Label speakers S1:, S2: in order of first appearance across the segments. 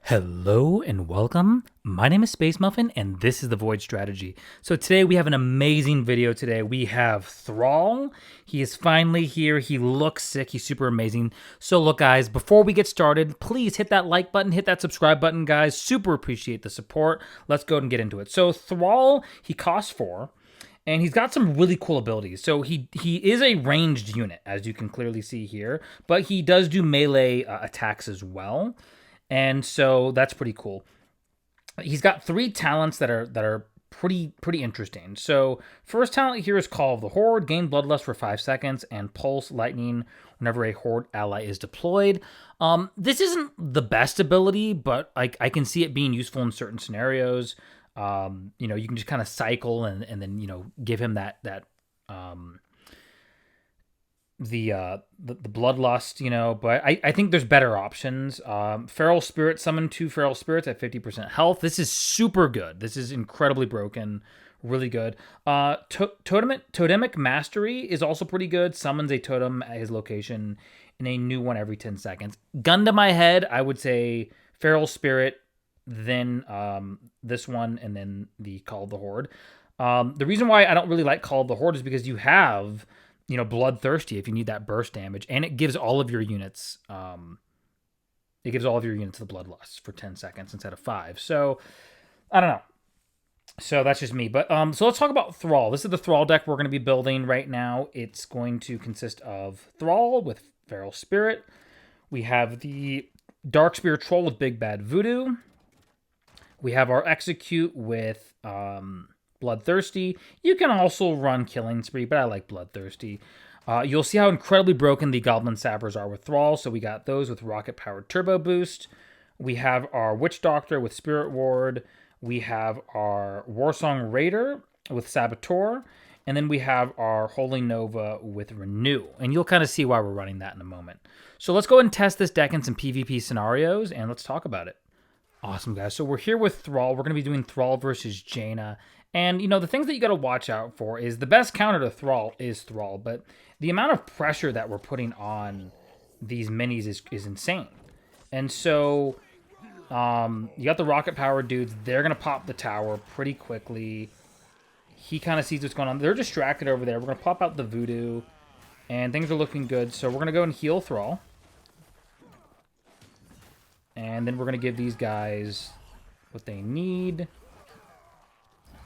S1: Hello and welcome. My name is Space Muffin and this is the Void Strategy. So today we have an amazing video today. We have Thrall. He is finally here. He looks sick. He's super amazing. So look guys, before we get started, please hit that like button, hit that subscribe button guys. Super appreciate the support. Let's go ahead and get into it. So Thrall, he costs 4. And he's got some really cool abilities. So he is a ranged unit, as you can clearly see here. But he does do melee attacks as well. And so that's pretty cool. He's got 3 talents that are pretty interesting. So first talent here is Call of the Horde, gain Bloodlust for 5 seconds, and Pulse Lightning whenever a Horde ally is deployed. This isn't the best ability, but I can see it being useful in certain scenarios. You can just kind of cycle and then give him the bloodlust, but I think there's better options. Feral Spirit, summon 2 Feral Spirits at 50% health. This is super good. This is incredibly broken. Really good. Totemic Mastery is also pretty good. Summons a totem at his location and a new one every 10 seconds. Gun to my head, I would say Feral Spirit, then this one, and then the Call of the Horde. The reason why I don't really like Call of the Horde is because you have Bloodthirsty if you need that burst damage, and it gives all of your units the bloodlust for 10 seconds instead of 5. So I don't know. So that's just me. But so let's talk about Thrall. This is the Thrall deck we're going to be building right now. It's going to consist of Thrall with Feral Spirit. We have the Dark Spear Troll with Big Bad Voodoo. We have our Execute with Bloodthirsty. You can also run Killing Spree, but I like Bloodthirsty. You'll see how incredibly broken the Goblin Sappers are with Thrall. So we got those with rocket-powered turbo boost. We have our Witch Doctor with Spirit Ward. We have our Warsong Raider with Saboteur. And then we have our Holy Nova with Renew. And you'll kind of see why we're running that in a moment. So let's go ahead and test this deck in some PvP scenarios, and let's talk about it. Awesome, guys. So we're here with Thrall. We're going to be doing Thrall versus Jaina. And, the things that you got to watch out for is the best counter to Thrall is Thrall, but the amount of pressure that we're putting on these minis is insane. And so you got the rocket-powered dudes. They're going to pop the tower pretty quickly. He kind of sees what's going on. They're distracted over there. We're going to pop out the voodoo, and things are looking good. So we're going to go and heal Thrall. And then we're going to give these guys what they need.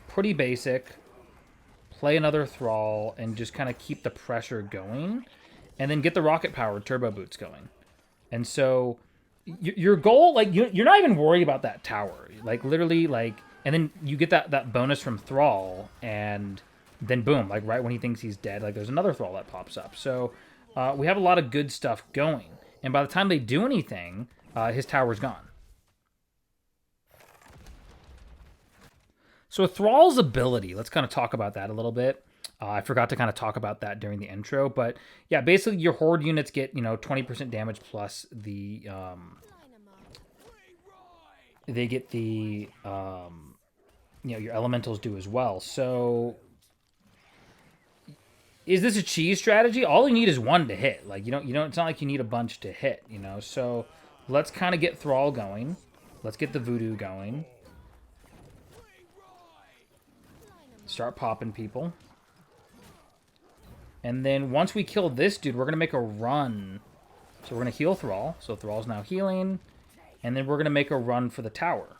S1: Pretty basic. Play another Thrall and just kind of keep the pressure going. And then get the rocket-powered turbo boots going. And so your goal, you're not even worried about that tower. Literally, and then you get that bonus from Thrall. And then boom, right when he thinks he's dead, there's another Thrall that pops up. So we have a lot of good stuff going. And by the time they do anything, his tower's gone. So Thrall's ability, let's kind of talk about that a little bit. I forgot to kind of talk about that during the intro, but yeah, basically your Horde units get 20% damage plus the they get the your elementals do as well. So is this a cheese strategy? All you need is 1 to hit. It's not like you need a bunch to hit. So let's kind of get Thrall going. Let's get the voodoo going. Start popping people. And then once we kill this dude, we're going to make a run. So we're going to heal Thrall. So Thrall's now healing. And then we're going to make a run for the tower.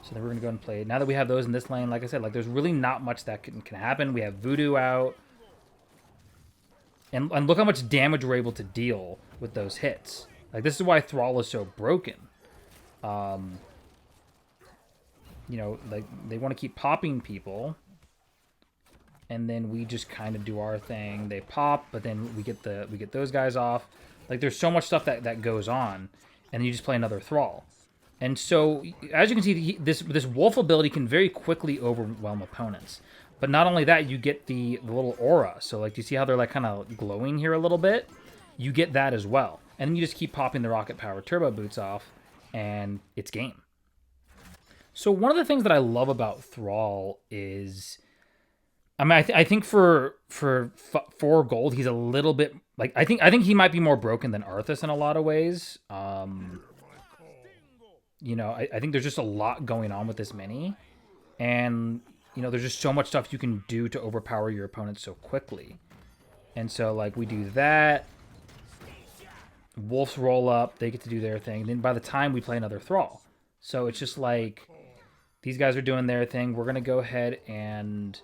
S1: So then we're going to go and play. Now that we have those in this lane, like I said, there's really not much that can happen. We have voodoo out. And look how much damage we're able to deal with those hits. This is why Thrall is so broken. They want to keep popping people. And then we just kind of do our thing. They pop, but then we get those guys off. There's so much stuff that goes on. And then you just play another Thrall. And so, as you can see, this wolf ability can very quickly overwhelm opponents. But not only that, you get the little aura. So, you see how they're, kind of glowing here a little bit? You get that as well. And then you just keep popping the rocket-powered turbo boots off, and it's game. So, one of the things that I love about Thrall is... I think for 4 gold, he's a little bit Like, I think he might be more broken than Arthas in a lot of ways. You know, I think there's just a lot going on with this mini. And, you know, there's just so much stuff you can do to overpower your opponent so quickly. And so, like, we do that. Wolves roll up. They get to do their thing. And then by the time we play another Thrall. So it's just like, these guys are doing their thing. We're going to go ahead and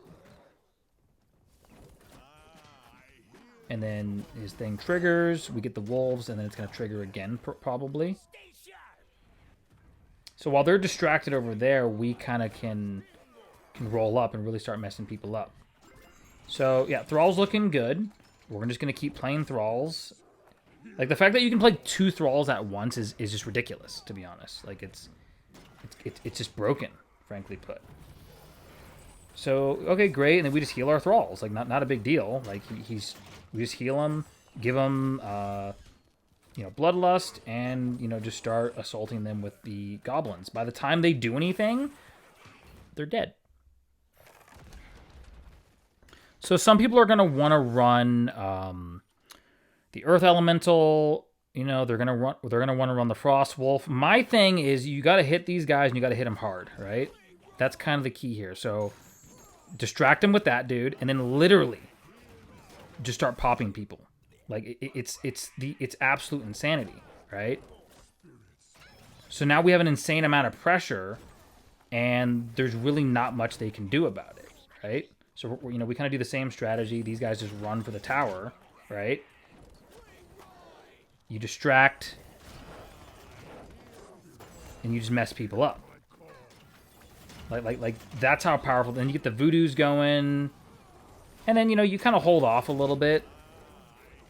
S1: then his thing triggers. We get the wolves, and then it's going to trigger again, probably. So while they're distracted over there, we kind of can roll up and really start messing people up. So, yeah, Thrall's looking good. We're just going to keep playing Thralls. Like, the fact that you can play 2 Thralls at once is just ridiculous, to be honest. Like, it's just broken, frankly put. So, okay, great. And then we just heal our Thralls. Like, not a big deal. Like, we just heal him, give him, you know, Bloodlust, and, you know, just start assaulting them with the goblins. By the time they do anything, they're dead. So some people are going to want to run the Earth Elemental. You know, they're going to want to run the Frost Wolf. My thing is you got to hit these guys and you got to hit them hard, right? That's kind of the key here. So distract them with that dude, and then literally just start popping people. Like, it's absolute insanity, right? So now we have an insane amount of pressure, and there's really not much they can do about it, right? So, you know, we kind of do the same strategy. These guys just run for the tower, right? You distract, and you just mess people up. Like that's how powerful. Then you get the voodoos going, and then, you know, you kind of hold off a little bit.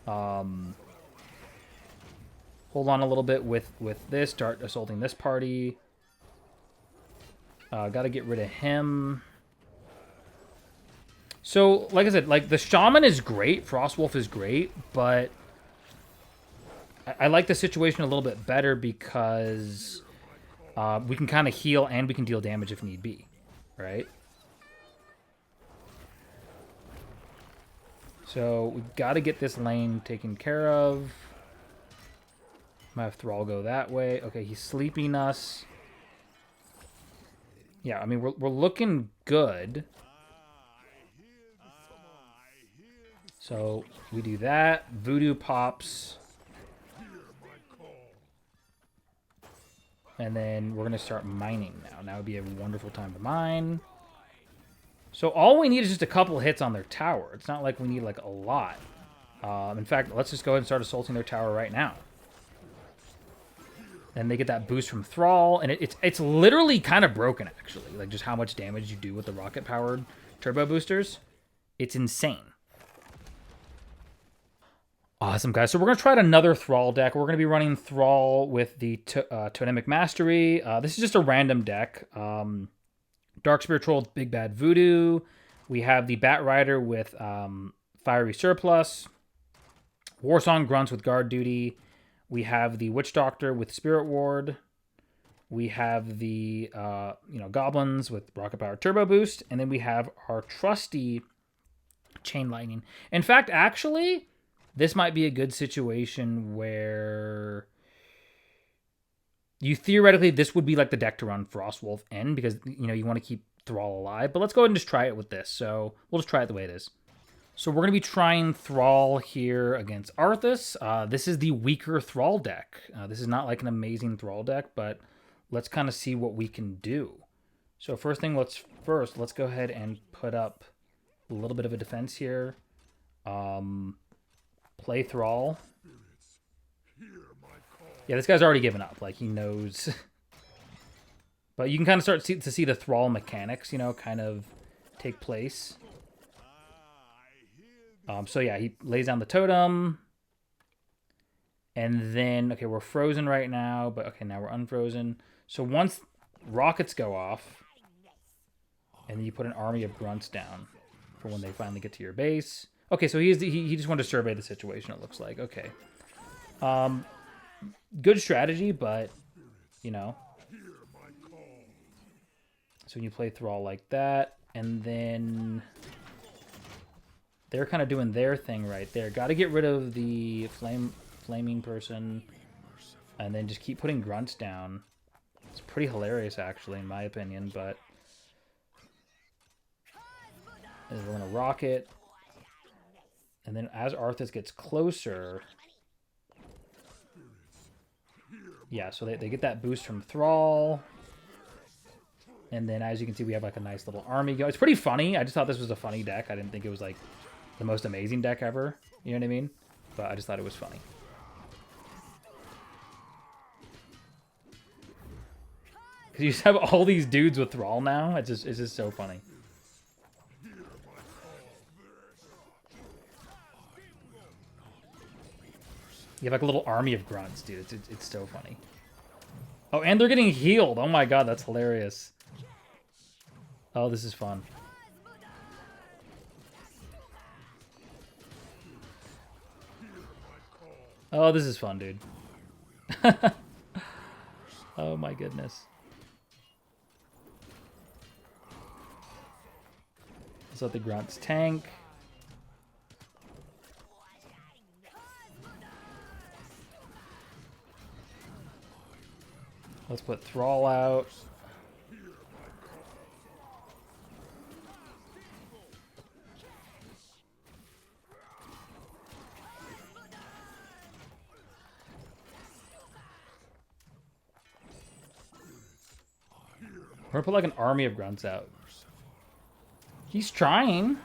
S1: Hold on a little bit with this. Start assaulting this party. Got to get rid of him. So, like I said, like, the Shaman is great. Frostwolf is great, but I like the situation a little bit better because we can kind of heal and we can deal damage if need be, right? So we've got to get this lane taken care of. Might have Thrall go that way. Okay, he's sleeping us. Yeah, I mean, we're looking good. So we do that. Voodoo pops. And then we're going to start mining now. Now would be a wonderful time to mine. So all we need is just a couple hits on their tower. It's not like we need, like, a lot. In fact, let's just go ahead and start assaulting their tower right now. And they get that boost from Thrall. And it's literally kind of broken, actually. Like, just how much damage you do with the rocket-powered turbo boosters. It's insane. Awesome, guys. So we're going to try out another Thrall deck. We're going to be running Thrall with the Totemic Mastery. This is just a random deck. Dark Spiritual, Big Bad Voodoo. We have the Bat Rider with Fiery Surplus. Warsong Grunts with Guard Duty. We have the Witch Doctor with Spirit Ward. We have the Goblins with Rocket Power Turbo Boost. And then we have our trusty Chain Lightning. In fact, actually, this might be a good situation where you theoretically, this would be like the deck to run Frostwolf in because, you know, you want to keep Thrall alive. But let's go ahead and just try it with this. So we'll just try it the way it is. So we're going to be trying Thrall here against Arthas. This is the weaker Thrall deck. This is not like an amazing Thrall deck, but let's kind of see what we can do. So first thing, let's go ahead and put up a little bit of a defense here. Play Thrall. Yeah, this guy's already given up. Like, he knows. But you can kind of start to see the Thrall mechanics, you know, kind of take place. So yeah, he lays down the totem. And then, okay, we're frozen right now. But, okay, now we're unfrozen. So once rockets go off, and then you put an army of grunts down for when they finally get to your base. Okay, so he just wanted to survey the situation, it looks like. Okay. Good strategy, but, you know. So when you play Thrall like that, and then they're kind of doing their thing right there. Got to get rid of the flaming person, and then just keep putting grunts down. It's pretty hilarious, actually, in my opinion. But and we're gonna rocket, and then as Arthas gets closer, yeah. So they get that boost from Thrall. And then, as you can see, we have like a nice little army go. It's pretty funny. I just thought this was a funny deck. I didn't think it was like the most amazing deck ever. You know what I mean? But I just thought it was funny. Because you just have all these dudes with Thrall now. It's just so funny. You have like a little army of grunts, dude. It's so funny. Oh, and they're getting healed. Oh my god, that's hilarious. Oh, this is fun. Oh, this is fun, dude. Oh my goodness. Let's let the grunts tank. Let's put Thrall out. We're gonna put like an army of grunts out. He's trying.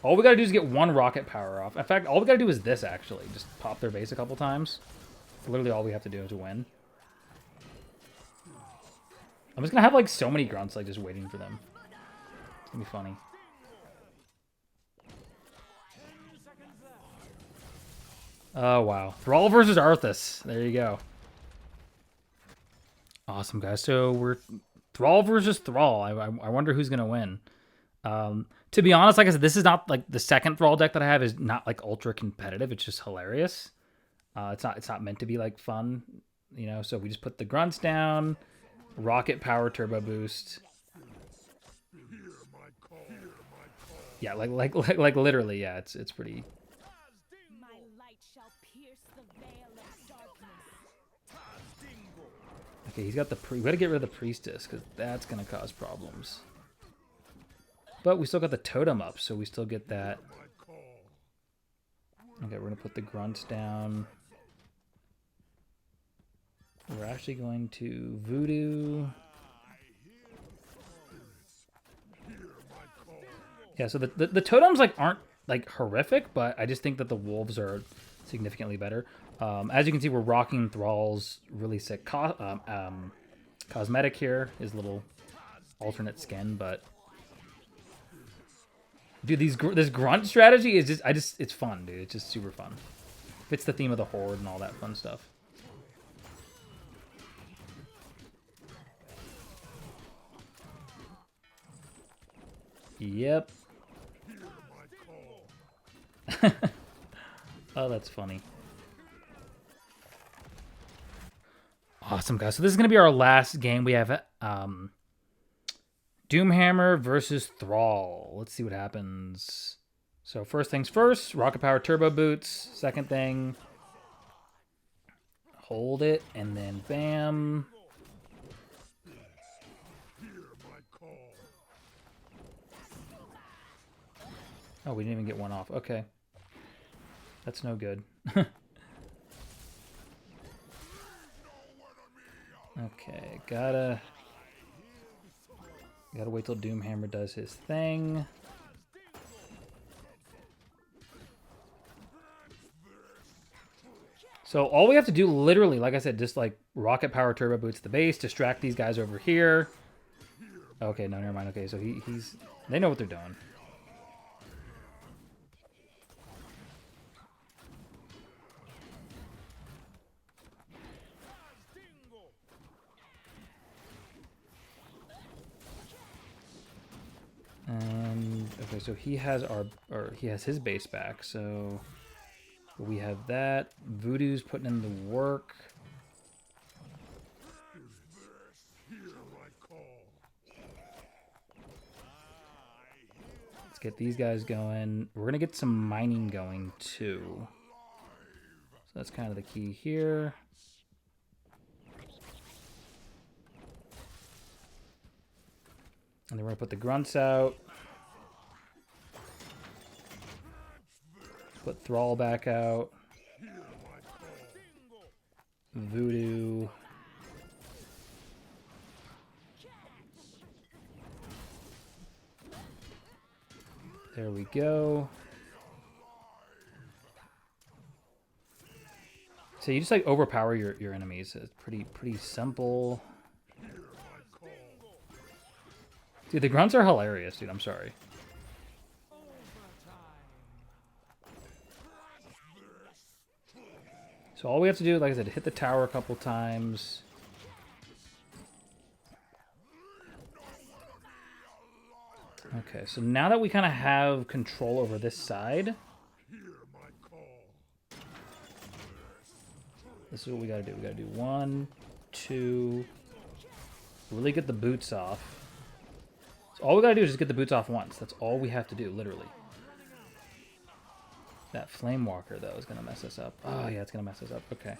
S1: All we gotta do is get one rocket power off. In fact, all we gotta do is this, actually. Just pop their base a couple times. Literally all we have to do to win. I'm just gonna have like so many grunts like just waiting for them. It's gonna be funny. Oh, wow. Thrall versus Arthas. There you go. Awesome, guys. So we're Thrall versus Thrall. I wonder who's gonna win. To be honest, like I said, this is not like the second Thrall deck that I have is not like ultra competitive. It's just hilarious. It's not meant to be like fun, you know. So we just put the grunts down, rocket power turbo boost. Yeah, like literally, yeah. It's pretty. Okay, he's got the we gotta get rid of the priestess because that's gonna cause problems. But we still got the totem up, so we still get that. Okay, we're gonna put the grunts down. We're actually going to voodoo. Yeah, so the totems like aren't like horrific, but I just think that the wolves are significantly better. As you can see, we're rocking Thrall's really sick cosmetic here, his little alternate skin, but dude, this grunt strategy is just it's fun, dude. It's just super fun. Fits the theme of the Horde and all that fun stuff. Yep. Oh, that's funny. Awesome, guys. So this is going to be our last game. We have Doomhammer versus Thrall. Let's see what happens. So first things first, rocket power turbo boots. Second thing, hold it, and then bam. Oh, we didn't even get one off. Okay. That's no good. Okay, gotta wait till Doomhammer does his thing. So all we have to do, literally, like I said, just like rocket power turbo boots the base, distract these guys over here. Okay, no, never mind. Okay, so they know what they're doing. Okay, so he has his base back, so we have that. Voodoo's putting in the work. get these guys going. We're going to get some mining going too. So that's kind of the key here. And then we're going to put the grunts out. Put Thrall back out. Voodoo. There we go. So you just like overpower your enemies. It's pretty simple. Dude, the grunts are hilarious, dude. I'm sorry. So all we have to do, like I said, hit the tower a couple times. Okay, so now that we kind of have control over this side, this is what we got to do. We got to do 1, 2, really get the boots off. So all we got to do is just get the boots off once. That's all we have to do, literally. That flame walker, though, is going to mess us up. Oh, yeah, it's going to mess us up. Okay.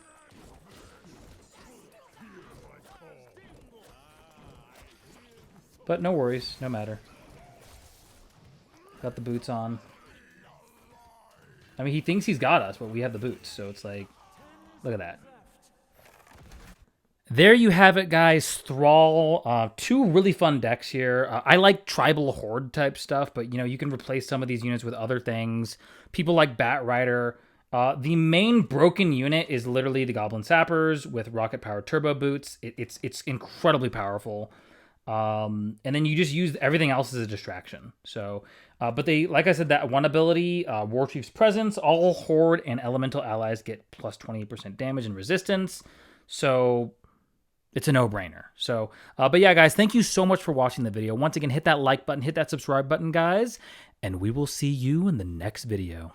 S1: But no worries. No matter. Got the boots on. I mean, he thinks he's got us, but we have the boots. So it's like, look at that. There you have it, guys. Thrall. 2 really fun decks here. I like tribal horde type stuff, but, you know, you can replace some of these units with other things. People like Bat Rider. The main broken unit is literally the Goblin Sappers with rocket-powered turbo boots. It's incredibly powerful. And then you just use everything else as a distraction. So, but they, like I said, that one ability, Warchief's Presence, all Horde and Elemental allies get plus 28% damage and resistance. So it's a no-brainer. So, but yeah, guys, thank you so much for watching the video. Once again, hit that like button, hit that subscribe button, guys, and we will see you in the next video.